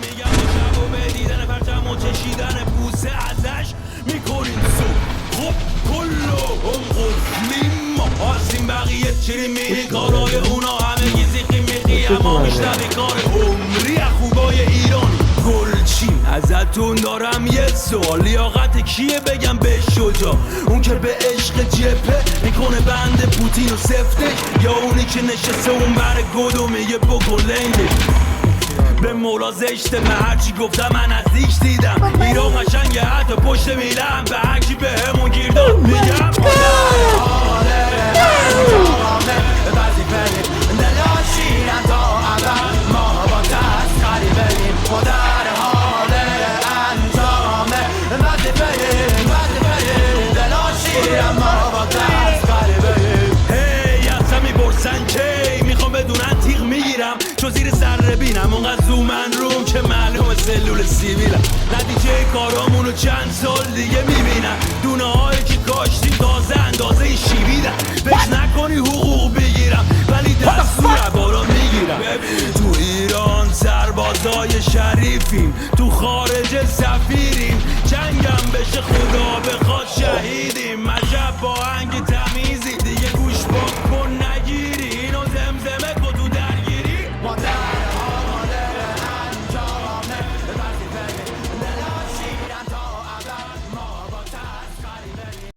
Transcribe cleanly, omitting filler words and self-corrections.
میگم با شب و به دیدن پرچم و چشیدن بوسه ازش میکنیم سو خب کلو هم قفلیم ما هستیم بقیه چیریم میرین کارای اونا همه گیزیقی میقی اما میشتبی کار عمری خوبای ایرانی گلچین ازتون دارم یه سوال لیاقت کیه بگم به شجا اون که به عشق جپه میکنه بند پوتین و سفتش یا اونی که نشسته اون بر گد و میگه بکن لنگش به مولا زشته من هرچی گفتم من نزدیک دیدم ایران قشنگه حتی پشت میلم به هرکی به همون گیر داد میگم میخوام بدونن تیغ میگیرم چو زیر سر بینم اونقدر زومن روم که معلوم سلول سیبیلم نتیجه کارامونو چند سال دیگه میبینم دونه هایی که کاشتیم تازه اندازه شیبیدم فکر نکنی حقوق بگیرم ولی دستور بالا میگیرم تو ایران سربازای شریفیم تو خارج سفیریم جنگم بشه خدا بخواد شهیدیم عجب با هنگ